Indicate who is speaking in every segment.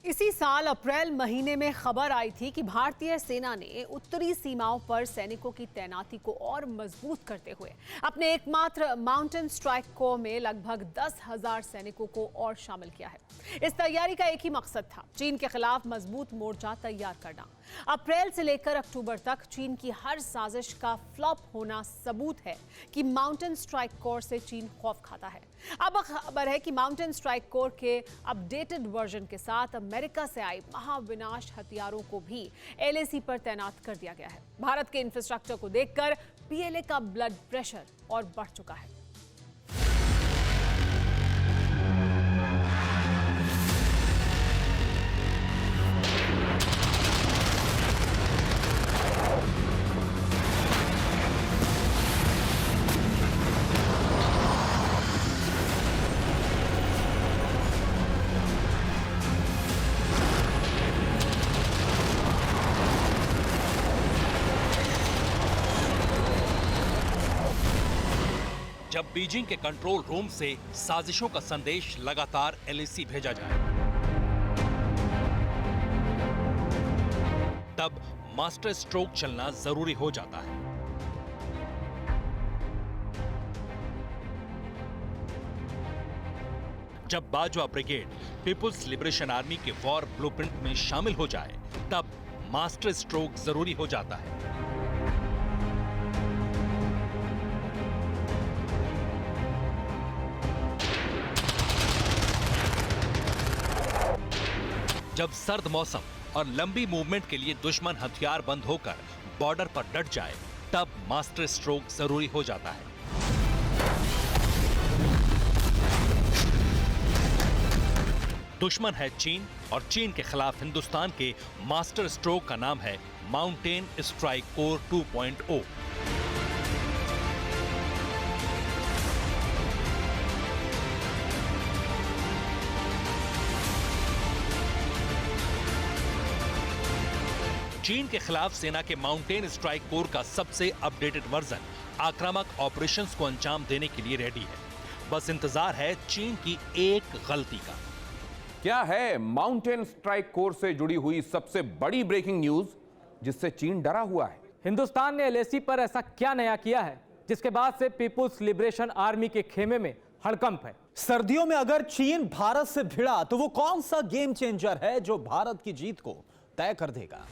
Speaker 1: इसी साल अप्रैल महीने में खबर आई थी कि भारतीय सेना ने उत्तरी सीमाओं पर सैनिकों की तैनाती को और मजबूत करते हुए अपने एकमात्र माउंटेन स्ट्राइक कोर में लगभग 10,000 सैनिकों को और शामिल किया है। इस तैयारी का एक ही मकसद था, चीन के खिलाफ मजबूत मोर्चा तैयार करना। अप्रैल से लेकर अक्टूबर तक चीन की हर साजिश का फ्लॉप होना सबूत है कि माउंटेन स्ट्राइक कोर से चीन खौफ खाता है। अब खबर है कि माउंटेन स्ट्राइक कोर के अपडेटेड वर्जन के साथ अमेरिका से आई महाविनाश हथियारों को भी एलएसी पर तैनात कर दिया गया है। भारत के इंफ्रास्ट्रक्चर को देखकर पीएलए का ब्लड प्रेशर और बढ़ चुका है।
Speaker 2: जब बीजिंग के कंट्रोल रूम से साजिशों का संदेश लगातार एलएसी भेजा जाए, तब मास्टर स्ट्रोक चलना जरूरी हो जाता है। जब Bajwa brigade People's Liberation Army के वॉर ब्लूप्रिंट में शामिल हो जाए, तब मास्टर स्ट्रोक जरूरी हो जाता है। जब सर्द मौसम और लंबी मूवमेंट के लिए दुश्मन हथियार बंद होकर बॉर्डर पर डट जाए, तब मास्टर स्ट्रोक जरूरी हो जाता है। दुश्मन है चीन और चीन के खिलाफ हिंदुस्तान के मास्टर स्ट्रोक का नाम है माउंटेन स्ट्राइक कोर 2.0। चीन के खिलाफ सेना के माउंटेन स्ट्राइक कोर का सबसे अपडेटेड वर्जन आक्रामक ऑपरेशंस को अंजाम देने के लिए रेडी है। बस इंतजार है चीन की एक गलती का।
Speaker 3: क्या है माउंटेन स्ट्राइक कोर से जुड़ी हुई सबसे बड़ी ब्रेकिंग न्यूज जिससे चीन डरा हुआ है?
Speaker 4: हिंदुस्तान ने एलएसी पर ऐसा क्या नया किया है जिसके बाद से पीपुल्स लिबरेशन आर्मी के खेमे में हड़कंप है?
Speaker 5: सर्दियों में अगर चीन भारत से भिड़ा तो वो कौन सा गेम चेंजर है जो भारत की जीत को तय कर देगा?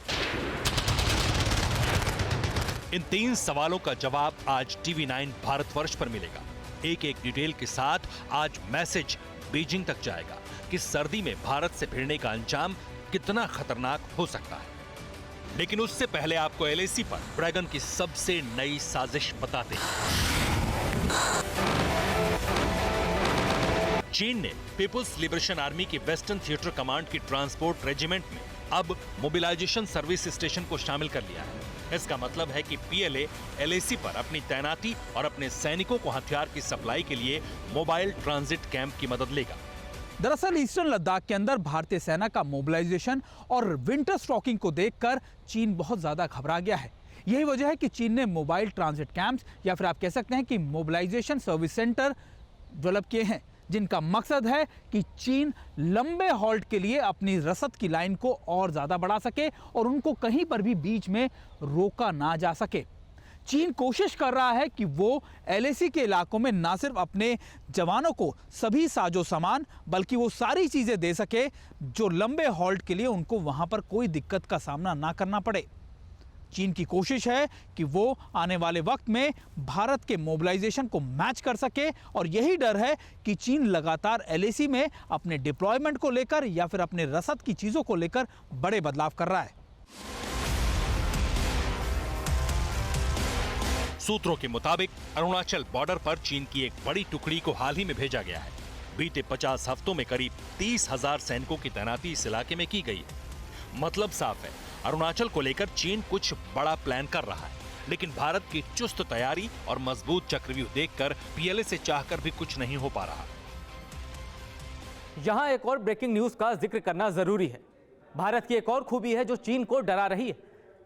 Speaker 2: इन 3 सवालों का जवाब आज TV9 भारतवर्ष पर मिलेगा। एक एक डिटेल के साथ आज मैसेज बीजिंग तक जाएगा कि सर्दी में भारत से भिड़ने का अंजाम कितना खतरनाक हो सकता है। लेकिन उससे पहले आपको एलएसी पर ड्रैगन की सबसे नई साजिश बताते हैं। चीन ने पीपुल्स लिबरेशन आर्मी की वेस्टर्न थिएटर कमांड की ट्रांसपोर्ट रेजिमेंट में अब मोबिलाइजेशन सर्विस स्टेशन को शामिल कर लिया है। इसका मतलब है कि पीएलए एलएसी पर अपनी तैनाती और अपने सैनिकों को हथियार की सप्लाई के लिए मोबाइल ट्रांजिट कैंप की मदद लेगा।
Speaker 6: दरअसल ईस्टर्न लद्दाख के अंदर भारतीय सेना का मोबिलाइजेशन और विंटर स्टॉकिंग को देखकर चीन बहुत ज्यादा घबरा गया है। यही वजह है कि चीन ने मोबाइल ट्रांजिट कैंप्स या फिर आप कह सकते हैं कि मोबिलाइजेशन सर्विस सेंटर डेवलप किए हैं, जिनका मकसद है कि चीन लंबे हॉल्ट के लिए अपनी रसद की लाइन को और ज़्यादा बढ़ा सके और उनको कहीं पर भी बीच में रोका ना जा सके। चीन कोशिश कर रहा है कि वो एलएसी के इलाकों में ना सिर्फ अपने जवानों को सभी साजो सामान बल्कि वो सारी चीज़ें दे सके जो लंबे हॉल्ट के लिए उनको वहाँ पर कोई दिक्कत का सामना ना करना पड़े। चीन की कोशिश है कि वो आने वाले वक्त में भारत के मोबिलाइजेशन को मैच कर सके और यही डर है कि चीन लगातार एलएसी में अपने डिप्लॉयमेंट को लेकर या फिर अपने रसद की चीज़ों को लेकर बड़े बदलाव कर रहा है।
Speaker 2: सूत्रों के मुताबिक अरुणाचल बॉर्डर पर चीन की एक बड़ी टुकड़ी को हाल ही में भेजा गया है। बीते 50 हफ्तों में करीब 30,000 सैनिकों की तैनाती इस इलाके में की गई है। मतलब साफ है, अरुणाचल को लेकर चीन कुछ बड़ा प्लान कर रहा है, लेकिन भारत की चुस्त तैयारी और मजबूत चक्रव्यूह देखकर पीएलए से चाहकर भी कुछ नहीं हो पा रहा।
Speaker 4: यहां एक और ब्रेकिंग न्यूज का जिक्र करना जरूरी है। भारत की एक और खूबी है जो चीन को डरा रही है।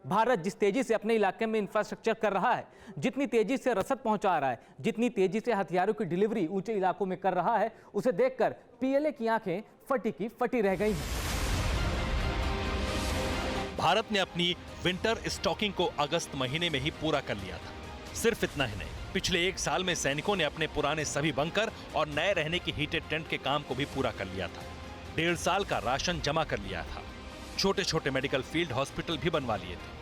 Speaker 4: भारत जिस तेजी से अपने इलाके में इंफ्रास्ट्रक्चर कर रहा है, जितनी तेजी से रसद पहुंचा रहा है, जितनी तेजी से हथियारों की डिलीवरी ऊंचे इलाकों में कर रहा है, उसे देखकर पीएलए की आंखें फटी की फटी रह गई हैं।
Speaker 2: भारत ने अपनी विंटर स्टॉकिंग को अगस्त महीने में ही पूरा कर लिया था। सिर्फ इतना ही नहीं, पिछले 1 साल में सैनिकों ने अपने पुराने सभी बंकर और नए रहने की हीटेड टेंट के काम को भी पूरा कर लिया था। 1.5 साल का राशन जमा कर लिया था। छोटे छोटे मेडिकल फील्ड हॉस्पिटल भी बनवा लिए थे।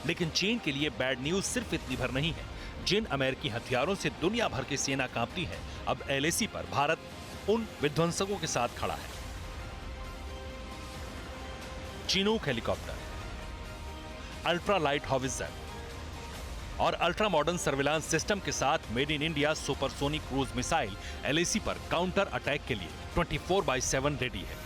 Speaker 2: लेकिन चीन के लिए बैड न्यूज सिर्फ इतनी भर नहीं है। जिन अमेरिकी हथियारों से दुनिया भर की सेना कांपती है, अब LAC पर भारत उन विध्वंसकों के साथ खड़ा है। Chinook helicopter, ultra light howitzer और अल्ट्रा मॉडर्न सर्विलांस सिस्टम के साथ made in India supersonic cruise missile LAC पर काउंटर अटैक के लिए 24/7 रेडी है।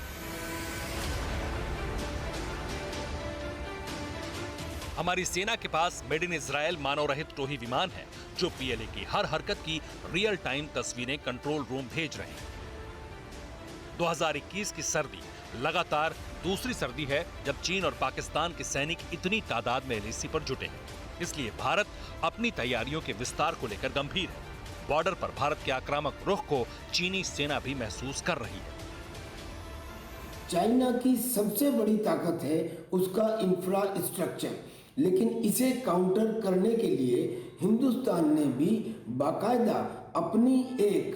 Speaker 2: हमारी सेना के पास मेड इन इजराइल मानव रहित टोही विमान है जो PLA की हर हरकत की रियल टाइम तस्वीरें कंट्रोल रूम भेज रहे हैं। 2021 की सर्दी लगातार दूसरी सर्दी है जब चीन और पाकिस्तान के सैनिक इतनी तादाद में LAC पर जुटे हैं। इसलिए भारत अपनी तैयारियों के विस्तार को लेकर गंभीर है। बॉर्डर पर भारत के आक्रामक रुख को चीनी सेना भी महसूस कर रही है।
Speaker 7: चाइना की सबसे बड़ी ताकत है उसका इंफ्रास्ट्रक्चर, लेकिन इसे काउंटर करने के लिए हिंदुस्तान ने भी बाकायदा अपनी एक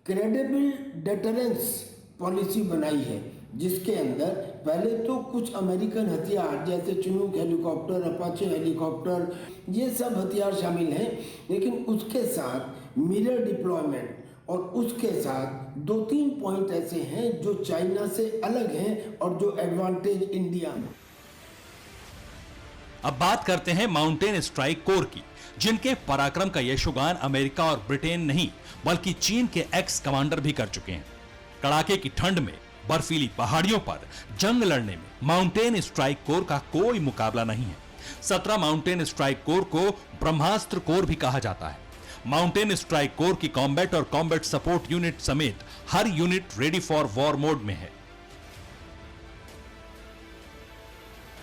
Speaker 7: क्रेडिबल डेटरेंस पॉलिसी बनाई है, जिसके अंदर पहले तो कुछ अमेरिकन हथियार जैसे चिनूक हेलीकॉप्टर, अपाचे हेलीकॉप्टर, ये सब हथियार शामिल हैं, लेकिन उसके साथ मिरर डिप्लॉयमेंट और उसके साथ 2-3 पॉइंट ऐसे हैं जो चाइना से अलग हैं और जो एडवांटेज इंडिया में।
Speaker 2: अब बात करते हैं माउंटेन स्ट्राइक कोर की, जिनके पराक्रम का यशोगान अमेरिका और ब्रिटेन नहीं बल्कि चीन के एक्स कमांडर भी कर चुके हैं। कड़ाके की ठंड में बर्फीली पहाड़ियों पर जंग लड़ने में माउंटेन स्ट्राइक कोर का कोई मुकाबला नहीं है। 17 माउंटेन स्ट्राइक कोर को ब्रह्मास्त्र कोर भी कहा जाता है। माउंटेन स्ट्राइक कोर की कॉम्बैट और कॉम्बैट सपोर्ट यूनिट समेत हर unit ready for war mode में है।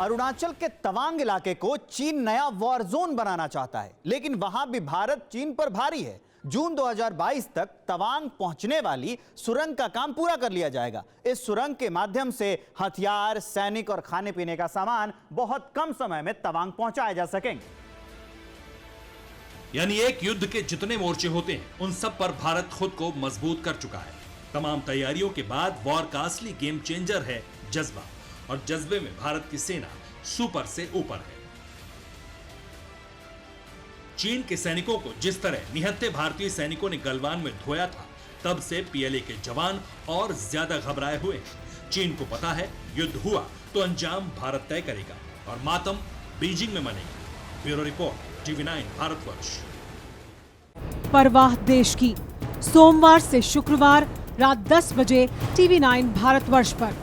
Speaker 5: अरुणाचल के तवांग इलाके को चीन नया वॉर जोन बनाना चाहता है, लेकिन वहां भी भारत चीन पर भारी है। जून 2022 तक तवांग पहुंचने वाली सुरंग का काम पूरा कर लिया जाएगा। इस सुरंग के माध्यम से हथियार, सैनिक और खाने पीने का सामान बहुत कम समय में तवांग पहुंचाए जा सकेंगे।
Speaker 2: यानी एक युद्ध के जितने मोर्चे होते हैं उन सब पर भारत खुद को मजबूत कर चुका है। तमाम तैयारियों के बाद वॉर का असली गेम चेंजर है जज्बा, और जज्बे में भारत की सेना सुपर से ऊपर है। चीन के सैनिकों को जिस तरह निहत्थे भारतीय सैनिकों ने गलवान में धोया था, तब से PLA के जवान और ज्यादा घबराए हुए। चीन को पता है युद्ध हुआ तो अंजाम भारत तय करेगा और मातम बीजिंग में मनेगा। Bureau report, TV9 Bharatvarsh.
Speaker 1: परवाह देश की, सोमवार से शुक्रवार रात 10 बजे TV9 भारतवर्ष पर।